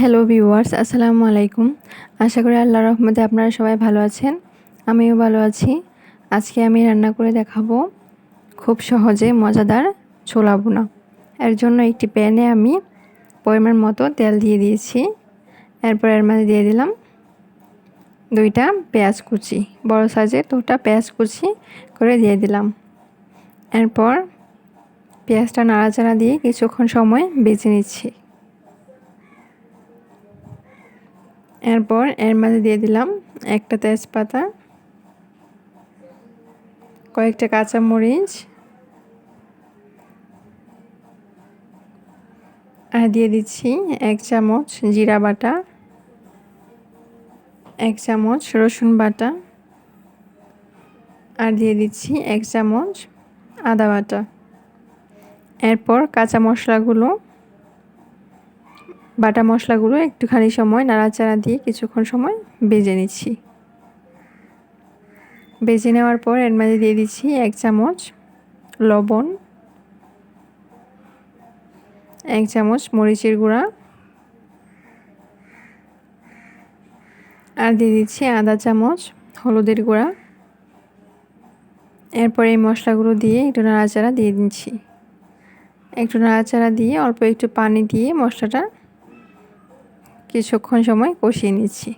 Hello viewers, আসসালামু আলাইকুম। আশা করি আল্লাহর রহমতে আপনারা সবাই ভালো আছেন। আমিও ভালো আছি। আজকে আমি রান্না করে দেখাবো খুব সহজে মজাদার ছোলা ভুনা। এর জন্য একটি প্যানে আমি পরিমাণ মতো তেল দিয়ে দিয়েছি। এরপর এর মধ্যে দিয়ে দিলাম 2টা পেঁয়াজ কুচি, বড় সাইজের 2টা পেঁয়াজ কুচি করে দিয়ে দিলাম। এরপর পেঁয়াজটা নাড়াচাড়া দিয়ে কিছুক্ষণ সময় ভেজে নিচ্ছি। এরপর এর মাঝে দিয়ে দিলাম একটা তেজপাতা, কয়েকটা কাঁচামরিচ আর দিয়ে দিচ্ছি 1 চামচ জিরা বাটা, 1 চামচ রসুন বাটা আর দিয়ে দিচ্ছি 1 চামচ আদা বাটা। এরপর কাঁচা মশলাগুলো, বাটা মশলাগুলো একটুখানি সময় নাড়াচাড়া দিয়ে কিছুক্ষণ সময় ভেজে নিচ্ছি। ভেজে নেওয়ার পর এর মাঝে দিয়ে দিচ্ছি 1 চামচ লবণ, 1 চামচ মরিচের গুঁড়া আর দিয়ে দিচ্ছি আধা চামচ হলুদের গুঁড়া। এরপর এই মশলাগুলো দিয়ে একটু নাড়াচাড়া দিয়ে দিচ্ছি। একটু নাড়াচাড়া দিয়ে অল্প একটু পানি দিয়ে মশলাটা কিছুক্ষণ সময় কষিয়ে নিচ্ছি।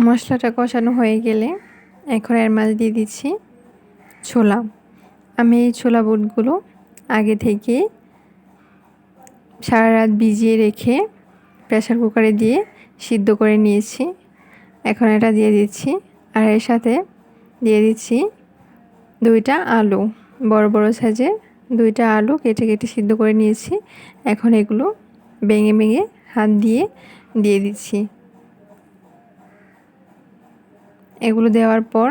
মশলাটা কষানো হয়ে গেলে এখন এর মাঝে দিয়ে দিচ্ছি ছোলা। আমি এই ছোলা বুটগুলো আগে থেকে সারা রাত ভিজিয়ে রেখে প্রেসার কুকারে দিয়ে সিদ্ধ করে নিয়েছি। এখন এটা দিয়ে দিচ্ছি আর এর সাথে দিয়ে দিচ্ছি 2টা আলু, বড় বড় সাইজের 2টা আলু কেটে কেটে সিদ্ধ করে নিয়েছি। এখন এগুলো ভেঙে ভেঙে হাত দিয়ে দিয়ে দিচ্ছি। এগুলো দেওয়ার পর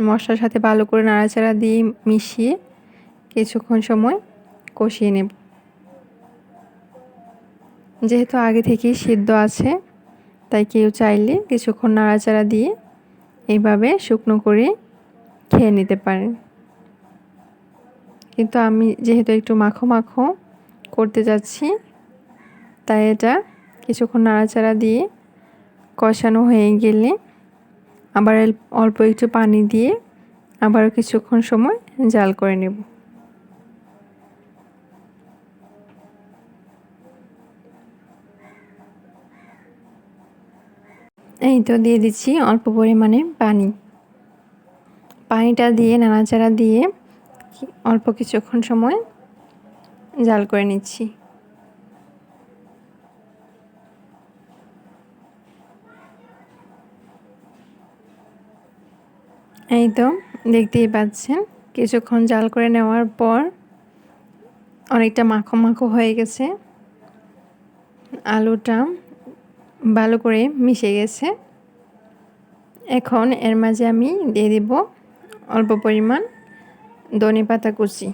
মশলার সাথে ভালো করে নাড়াচাড়া দিয়ে মিশিয়ে কিছুক্ষণ সময় কষিয়ে নেব। যেহেতু আগে থেকেই সিদ্ধ আছে, তাই কেউ চাইলে কিছুক্ষণ নাড়াচাড়া দিয়ে এইভাবে শুকনো করে খেয়ে নিতে পারেন। কিন্তু আমি যেহেতু একটু মাখো মাখো করতে যাচ্ছি, তাই এটা কিছুক্ষণ নাড়াচাড়া দিয়ে কষানো হয়ে গেলে আবার অল্প একটু পানি দিয়ে আবারও কিছুক্ষণ সময় জাল করে নেব। এই তো দিয়ে দিচ্ছি অল্প পরিমাণে পানি। পানিটা দিয়ে নাড়াচাড়া দিয়ে অল্প কিছুক্ষণ সময় জাল করে নিচ্ছি। এই তো দেখতেই পাচ্ছেন কিছুক্ষণ জাল করে নেওয়ার পর অনেকটা মাখো মাখো হয়ে গেছে। আলুটা ভালো করে মিশে গেছে। এখন এর মাঝে আমি দিয়ে দেব অল্প পরিমাণ ধনেপাতা কুচি।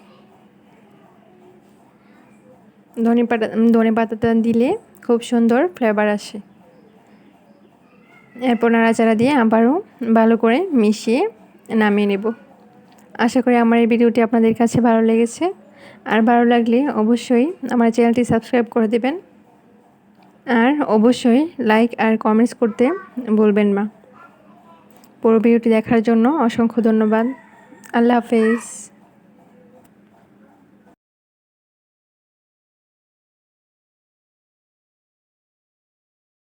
ধনেপাতাটা দিলে খুব সুন্দর ফ্লেভার আসে। এরপর নাড়াচাড়া দিয়ে আবারও ভালো করে মিশিয়ে নামিয়ে নেব। আশা করি আমার এই ভিডিওটি আপনাদের কাছে ভালো লেগেছে। আর ভালো লাগলে অবশ্যই আমার চ্যানেলটি সাবস্ক্রাইব করে দেবেন। আর অবশ্যই লাইক আর কমেন্টস করতে ভুলবেন না। পুরো ভিডিওটি দেখার জন্য অসংখ্য ধন্যবাদ। আল্লাহ হাফেজ।